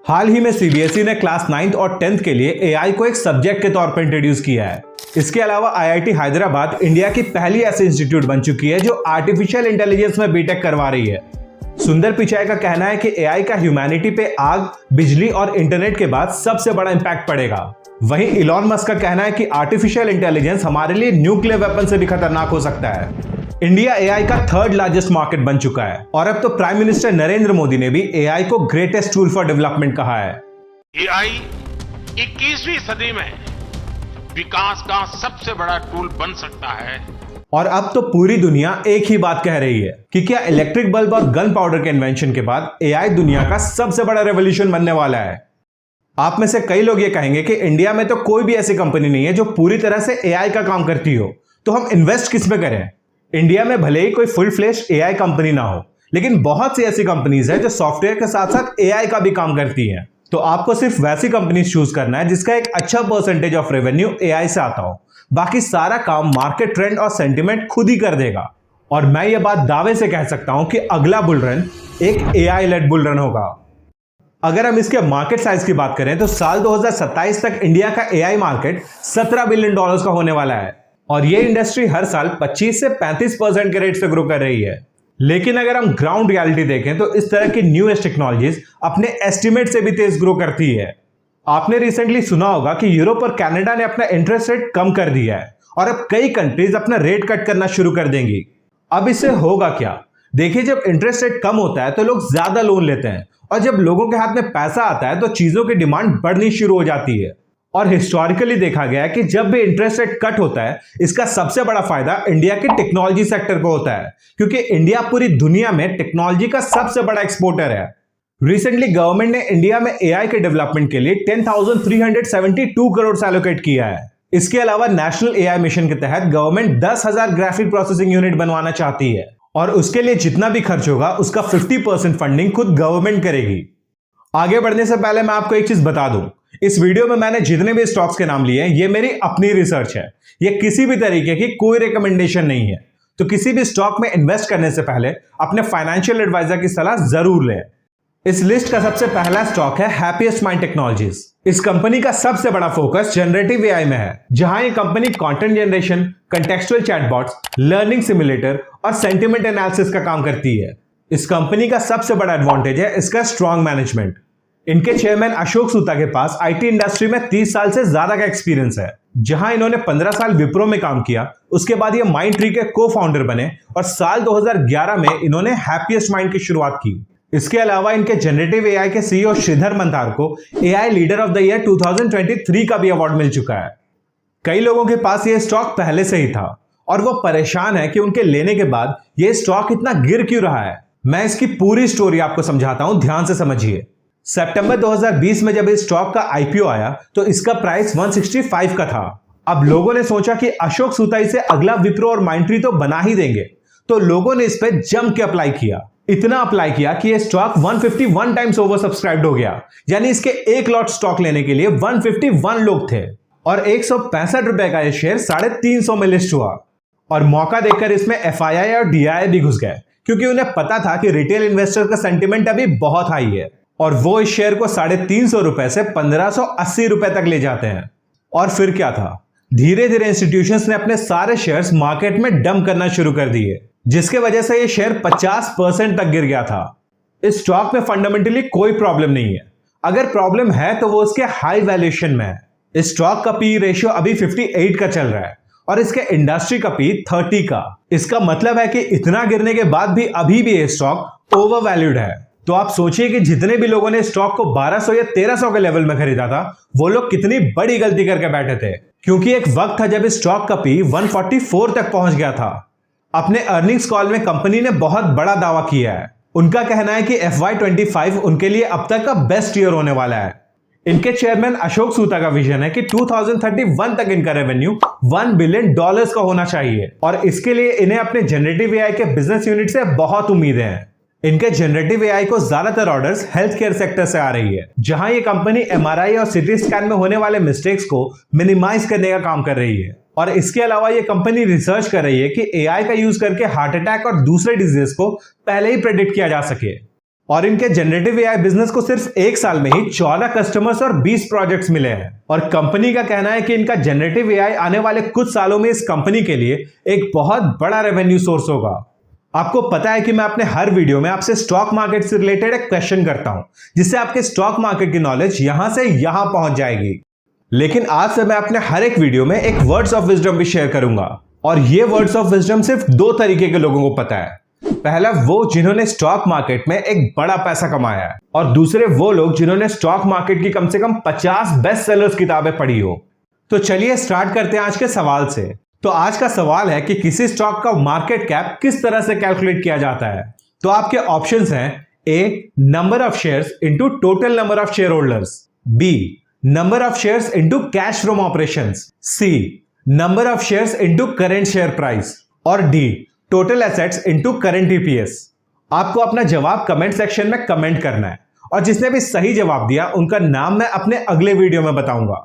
हाल ही में सीबीएसई ने class 9th और 10th के लिए एआई को एक सब्जेक्ट के तौर पर इंट्रोड्यूस किया है। इसके अलावा आईआईटी हैदराबाद इंडिया की पहली ऐसी इंस्टीट्यूट बन चुकी है जो आर्टिफिशियल इंटेलिजेंस में बीटेक करवा रही है। सुंदर पिचाई का कहना है कि एआई का ह्यूमैनिटी पे आग, बिजली और इंटरनेट के बाद सबसे बड़ा इंपैक्ट पड़ेगा। वहीं इलॉन मस्क का कहना है कि आर्टिफिशियल इंटेलिजेंस हमारे लिए न्यूक्लियर वेपन से भी खतरनाक हो सकता है। इंडिया एआई का थर्ड लार्जेस्ट मार्केट बन चुका है और अब तो प्राइम मिनिस्टर नरेंद्र मोदी ने भी एआई को ग्रेटेस्ट टूल फॉर डेवलपमेंट कहा है। एआई 21वीं सदी में विकास का सबसे बड़ा टूल बन सकता है। और अब तो पूरी दुनिया एक ही बात कह रही है कि क्या इलेक्ट्रिक बल्ब और गन पाउडर के इन्वेंशन के बाद एआई दुनिया का सबसे बड़ा रेवोल्यूशन बनने वाला है। आप में से कई लोग ये कहेंगे कि इंडिया में तो कोई भी ऐसी कंपनी नहीं है जो पूरी तरह से एआई का काम करती हो, तो हम इन्वेस्ट किस में करें। इंडिया में भले ही कोई फुल फ्लेश्ड एआई कंपनी ना हो, लेकिन बहुत सी ऐसी कंपनीज है जो सॉफ्टवेयर के साथ साथ एआई का भी काम करती हैं। तो आपको सिर्फ वैसी कंपनीज चूज करना है जिसका एक अच्छा परसेंटेज ऑफ रेवेन्यू एआई से आता हो। बाकी सारा काम मार्केट ट्रेंड और सेंटिमेंट खुद ही कर देगा। और मैं ये बात दावे से कह सकता हूं कि अगला बुल रन एक एआई लेड बुल रन होगा। अगर हम इसके मार्केट साइज की बात करें तो साल 2027 तक इंडिया का एआई मार्केट $17 बिलियन का होने वाला है और ये इंडस्ट्री हर साल 25 से 35% के रेट से ग्रो कर रही है। लेकिन अगर हम ग्राउंड रियलिटी देखें तो इस तरह की न्यूएस्ट टेक्नोलॉजीज अपने एस्टिमेट से भी तेज ग्रो करती है। आपने रिसेंटली सुना होगा कि यूरोप और कनाडा ने अपना इंटरेस्ट रेट कम कर दिया है और अब कई कंट्रीज अपना रेट कट करना शुरू कर देंगी। अब इससे होगा क्या? देखिए, जब इंटरेस्ट रेट कम होता है तो लोग ज्यादा लोन लेते हैं और जब लोगों के हाथ में पैसा आता है तो चीजों की डिमांड बढ़नी शुरू हो जाती है। और हिस्टोरिकली देखा गया है कि जब भी इंटरेस्ट रेट कट होता है इसका सबसे बड़ा फायदा इंडिया के टेक्नोलॉजी सेक्टर को होता है, क्योंकि इंडिया पूरी दुनिया में टेक्नोलॉजी का सबसे बड़ा एक्सपोर्टर है। रिसेंटली गवर्नमेंट ने इंडिया में एआई के डेवलपमेंट के लिए 10,372 करोड़ से एलोकेट किया है। इसके अलावा नेशनल एआई मिशन के तहत गवर्नमेंट 10,000 ग्राफिक प्रोसेसिंग यूनिट बनवाना चाहती है और उसके लिए जितना भी खर्च होगा उसका 50% फंडिंग खुद गवर्नमेंट करेगी। आगे बढ़ने से पहले मैं आपको एक चीज बता दूं, इस वीडियो में मैंने जितने भी स्टॉक्स के नाम लिए हैं ये मेरी अपनी रिसर्च है, ये किसी भी तरीके की कोई रिकमेंडेशन नहीं है। तो किसी भी स्टॉक में इन्वेस्ट करने से पहले अपने फाइनेंशियल एडवाइजर की सलाह जरूर लें। इस लिस्ट का सबसे पहला स्टॉक है हैप्पीएस्ट माइंड टेक्नोलॉजीज। इस कंपनी का सबसे बड़ा फोकस जनरेटिव एआई में है, जहां ये company content generation, contextual chatbots, learning simulator और सेंटिमेंट एनालिसिस का काम करती है। इस कंपनी का सबसे बड़ा एडवांटेज है इसका स्ट्रॉन्ग मैनेजमेंट। इनके चेयरमैन अशोक सूता के पास आईटी इंडस्ट्री में 30 साल से ज्यादा का एक्सपीरियंस है। जहां इन्होंने 15 साल विप्रो में काम किया, उसके बाद ये माइंड ट्री के को फाउंडर बने और साल 2011 में इन्होंने हैप्पीएस्ट माइंड की शुरुआत की। इसके अलावा इनके जनरेटिव एआई के सीईओ श्रीधर मंथार को AI leader of the year 2023 का भी अवार्ड मिल चुका है। कई लोगों के पास ये स्टॉक पहले से ही था और वो परेशान है कि उनके लेने के बाद ये स्टॉक इतना गिर क्यों रहा है। मैं इसकी पूरी स्टोरी आपको समझाता हूं, ध्यान से समझिए। सितंबर 2020 में जब इस स्टॉक का आईपीओ आया तो इसका प्राइस 165 का था। अब लोगों ने सोचा कि अशोक सूता इसे अगला विप्रो और माइंडट्री तो बना ही देंगे, तो लोगों ने इस पे जम के अप्लाई किया। इतना अप्लाई किया कि ये स्टॉक 151 टाइम्स ओवर सब्सक्राइब्ड हो गया, यानी इसके एक लॉट स्टॉक लेने के लिए 151 लोग थे और 165 रुपए का ये शेयर 350 में लिस्ट हुआ। और मौका देखकर इसमें एफआईआई और डीआई भी घुस गए, क्योंकि उन्हें पता था कि रिटेल इन्वेस्टर का सेंटिमेंट अभी बहुत हाई है और वो इस शेयर को 350 रुपए से 1580 रुपए तक ले जाते हैं। और फिर क्या था, धीरे धीरे इंस्टीट्यूशंस ने अपने सारे शेयर्स मार्केट में डंप करना शुरू कर दिए, जिसके वजह से ये शेयर 50% तक गिर गया था। इस स्टॉक में फंडामेंटली कोई प्रॉब्लम नहीं है, अगर प्रॉब्लम है तो वो उसके हाई वैल्यूएशन में है। इस स्टॉक का पी रेशियो अभी 58 का चल रहा है और इसके इंडस्ट्री का पी 30 का। इसका मतलब है कि इतना गिरने के बाद भी अभी भी ये स्टॉक ओवर वैल्यूड है। तो आप सोचिए कि जितने भी लोगों ने स्टॉक को 1200 या 1300 के लेवल में खरीदा था, वो लोग कितनी बड़ी गलती करके बैठे थे, क्योंकि एक वक्त था जब इस स्टॉक का पी 144 तक पहुंच गया था। अपने अर्निंग्स कॉल में कंपनी ने बहुत बड़ा दावा किया है। उनका कहना है कि FY25 उनके लिए अब तक का बेस्ट ईयर होने वाला है। इनके चेयरमैन अशोक सूता का विजन है कि 2031 तक इनका रेवेन्यू $1 बिलियन का होना चाहिए और इसके लिए इन्हें अपने जनरेटिव एआई के बिजनेस यूनिट से बहुत उम्मीदें हैं। इनके जनरेटिव एआई को ज्यादातर ऑर्डर्स हेल्थ केयर सेक्टर से आ रही है, जहां ये कंपनी एमआरआई और सीटी स्कैन में होने वाले मिस्टेक्स को मिनिमाइज करने का काम कर रही है। और इसके अलावा ये कंपनी रिसर्च कर रही है कि एआई का यूज करके हार्ट अटैक और दूसरे डिजीज को पहले ही प्रेडिक्ट किया जा सके। और इनके जनरेटिव एआई बिजनेस को सिर्फ 1 साल में ही 14 कस्टमर्स और 20 प्रोजेक्ट्स मिले हैं। और कंपनी का कहना है कि इनका जनरेटिव एआई आने वाले कुछ सालों में इस कंपनी के लिए एक बहुत बड़ा रेवेन्यू सोर्स होगा। आपको पता है कि मैं अपने हर वीडियो में आपसे स्टॉक मार्केट से रिलेटेड एक क्वेश्चन करता हूं, जिससे आपके स्टॉक मार्केट की नॉलेज यहां से यहां पहुंच जाएगी। लेकिन आज से मैं अपने हर एक वीडियो में एक वर्ड्स ऑफ विजडम भी शेयर करूंगा, और ये वर्ड्स ऑफ विजडम सिर्फ 2 तरीके के लोगों को पता है। पहला वो जिन्होंने स्टॉक मार्केट में एक बड़ा पैसा कमाया है, और दूसरे वो लोग जिन्होंने स्टॉक मार्केट की कम से कम 50 बेस्ट सेलर्स किताबें पढ़ी हो। तो चलिए स्टार्ट करते हैं आज के सवाल से। तो आज का सवाल है कि किसी स्टॉक का मार्केट कैप किस तरह से कैलकुलेट किया जाता है। तो आपके ऑप्शंस हैं A, number of shares into total number of share holders, B, number of shares into cash from operations, C, number of shares into current share price, और D, total assets into current EPS. आपको अपना जवाब comment section में comment करना है, और जिसने भी सही जवाब दिया उनका नाम मैं अपने अगले वीडियो में बताऊंगा।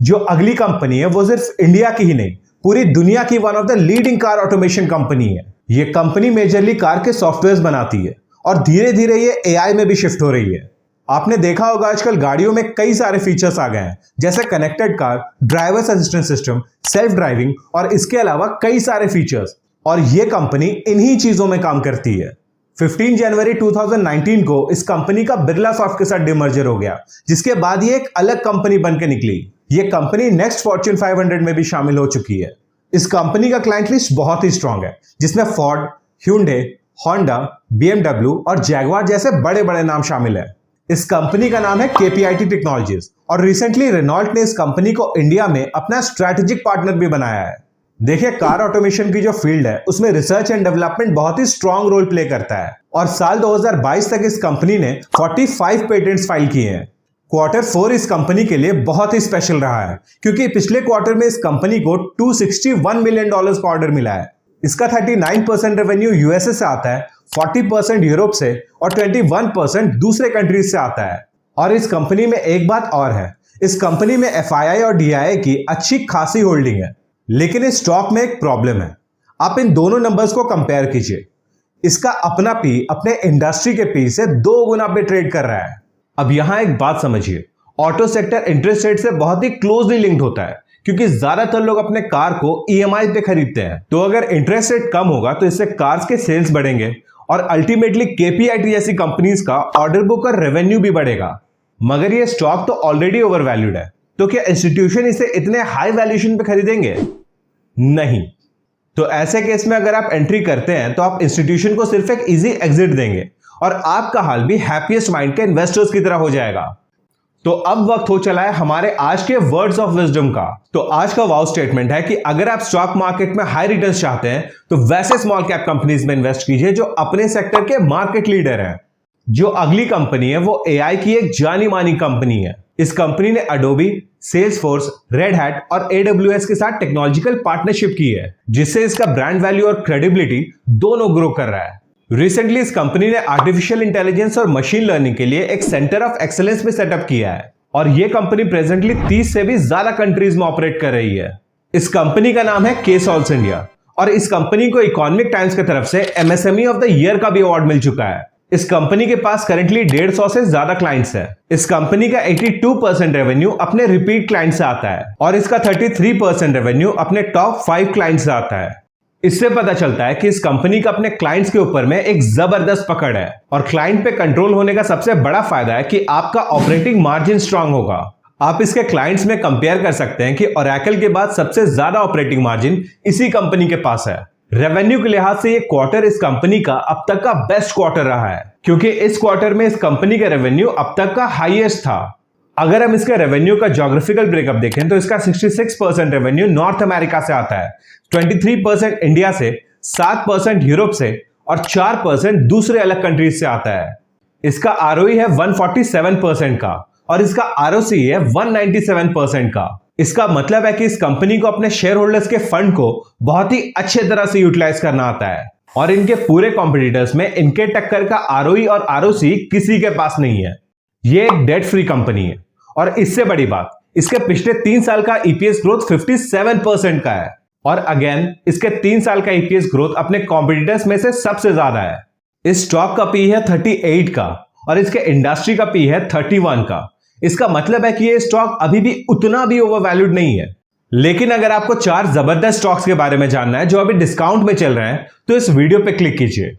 जो अगली कंपनी है वो सिर्फ इंडिया की ही नहीं, पूरी दुनिया की one of the leading car automation company है। ये कंपनी मेजरली कार के सॉफ्टवेयर बनाती है, और धीरे धीरे ये एआई में भी शिफ्ट हो रही है। आपने देखा होगा आजकल गाड़ियों में कई सारे फीचर्स आ गए हैं, जैसे connected car, drivers assistant system, self driving, और इसके अलावा कई सारे फीचर्स, और ये कंपनी इन्हीं चीजों में काम करती है। 15 जनवरी 2019 को इस कंपनी का बिरला सॉफ्ट के साथ डिमर्जर हो गया, जिसके बाद ये एक अलग कंपनी बनकर निकली। ये कंपनी नेक्स्ट फॉर्च्यून 500 में भी शामिल हो चुकी है। इस कंपनी का क्लाइंट लिस्ट बहुत ही स्ट्रांग है, जिसमें फोर्ड, hyundai, होंडा, BMW और जैगवार जैसे बड़े बड़े नाम शामिल है। इस कंपनी का नाम है KPIT टेक्नोलॉजीज, और रिसेंटली रेनॉल्ट ने इस कंपनी को इंडिया में अपना स्ट्रैटेजिक पार्टनर भी बनाया है। देखिए, कार ऑटोमेशन की जो फील्ड है उसमें रिसर्च एंड डेवलपमेंट बहुत ही स्ट्रांग रोल प्ले करता है, और साल 2022 तक इस कंपनी ने 45 पेटेंट्स फाइल किए हैं। क्वार्टर 4 इस कंपनी के लिए बहुत ही स्पेशल रहा है, क्योंकि पिछले क्वार्टर में इस कंपनी को $261 मिलियन का ऑर्डर मिला है। इसका 39% रेवेन्यू यूएसए से आता है, 40% यूरोप से, और 21% दूसरे कंट्रीज से आता है। और इस कंपनी में एक बात और है, इस कंपनी में FII और DII की अच्छी खासी होल्डिंग है। लेकिन इस स्टॉक में एक प्रॉब्लम है। आप इन दोनों नंबर्स को कंपेयर कीजिए। इसका अपना पी अपने इंडस्ट्री के पी से 2 गुना पे ट्रेड कर रहा है। अब यहां एक बात समझिए, ऑटो सेक्टर इंटरेस्ट रेट से बहुत ही क्लोजली लिंक्ड होता है, क्योंकि ज्यादातर लोग अपने कार को EMI पे खरीदते हैं। तो अगर इंटरेस्ट रेट कम होगा तो इससे कार्स के सेल्स बढ़ेंगे, और अल्टीमेटली KPIT जैसी कंपनीज का ऑर्डर बुक और रेवेन्यू भी बढ़ेगा। मगर ये स्टॉक तो ऑलरेडी ओवरवैल्यूड है, तो क्या इंस्टीट्यूशन इसे इतने हाई वैल्यूएशन पे खरीदेंगे? नहीं। तो ऐसे केस में अगर आप एंट्री करते हैं तो आप इंस्टीट्यूशन को सिर्फ एक इजी एग्जिट देंगे, और आपका हाल भी हैप्पीएस्ट माइंड के इन्वेस्टर्स की तरह हो जाएगा। तो अब वक्त हो चला है हमारे आज के वर्ड्स ऑफ विजडम का। तो आज का वाउ स्टेटमेंट है कि अगर आप स्टॉक मार्केट में हाई रिटर्न्स चाहते हैं तो वैसे स्मॉल कैप कंपनीज में इन्वेस्ट कीजिए जो अपने सेक्टर के मार्केट लीडर हैं। जो अगली कंपनी है वो एआई की एक जानी मानी कंपनी है। इस कंपनी ने अडोबी, सेल्सफोर्स, रेड हैट और AWS के साथ टेक्नोलॉजिकल पार्टनरशिप की है, जिससे इसका ब्रांड वैल्यू और क्रेडिबिलिटी दोनों ग्रो कर रहा है। रिसेंटली इस कंपनी ने आर्टिफिशियल इंटेलिजेंस और मशीन लर्निंग के लिए एक सेंटर ऑफ एक्सीलेंस भी सेटअप किया है, और यह कंपनी प्रेजेंटली 30 से भी ज्यादा कंट्रीज में ऑपरेट कर रही है। इस कंपनी का नाम है KSolve इंडिया, और इस कंपनी को इकोनॉमिक टाइम्स की तरफ से MSME ऑफ द ईयर का भी अवार्ड मिल चुका है। इस कंपनी के पास करंटली 150 से ज्यादा क्लाइंट्स है। इस कंपनी का 82% रेवेन्यू अपने रिपीट क्लाइंट से आता है, और इसका 33% रेवेन्यू अपने टॉप 5 क्लाइंट से आता है। इससे पता चलता है कि इस कंपनी का अपने क्लाइंट्स के ऊपर में एक जबरदस्त पकड़ है, और क्लाइंट पे कंट्रोल होने का सबसे बड़ा फायदा है कि आपका ऑपरेटिंग मार्जिन स्ट्रांग होगा। आप इसके क्लाइंट्स में कंपेयर कर सकते हैं कि ओरेकल के बाद सबसे ज्यादा ऑपरेटिंग मार्जिन इसी कंपनी के पास है। रेवेन्यू के लिहाज से ये क्वार्टर इस कंपनी का अब तक का बेस्ट क्वार्टर रहा है, क्योंकि इस क्वार्टर में इस कंपनी का रेवेन्यू अब तक का हाईएस्ट था। अगर हम इसके रेवेन्यू का ज्योग्राफिकल ब्रेकअप देखें तो इसका 66% रेवेन्यू नॉर्थ अमेरिका से आता है, 23% इंडिया से, 7% यूरोप से, और 4% दूसरे अलग कंट्रीज से आता है। इसका ROE है 147% का, और इसका ROC है 197% का। इसका मतलब है कि इस कंपनी को अपने शेयर होल्डर्स के फंड को बहुत ही अच्छे तरह से यूटिलाइज करना आता है, और इनके पूरे कॉम्पिटिटर्स में इनके टक्कर का ROE और ROC किसी के पास नहीं है। ये एक डेट फ्री कंपनी है, और इससे बड़ी बात, इसके पिछले 3 साल का EPS ग्रोथ 57% का है, और अगेन इसके 3 साल का EPS ग्रोथ अपने कॉम्पिटिटर्स में से सबसे ज्यादा है। इस स्टॉक का पी है 38 का, और इसके इंडस्ट्री का पी है 31 का। इसका मतलब है कि ये स्टॉक अभी भी उतना भी ओवरवैल्यूड नहीं है। लेकिन अगर आपको 4 जबरदस्त स्टॉक्स के बारे में जानना है जो अभी डिस्काउंट में चल रहे हैं तो इस वीडियो पे क्लिक कीजिए।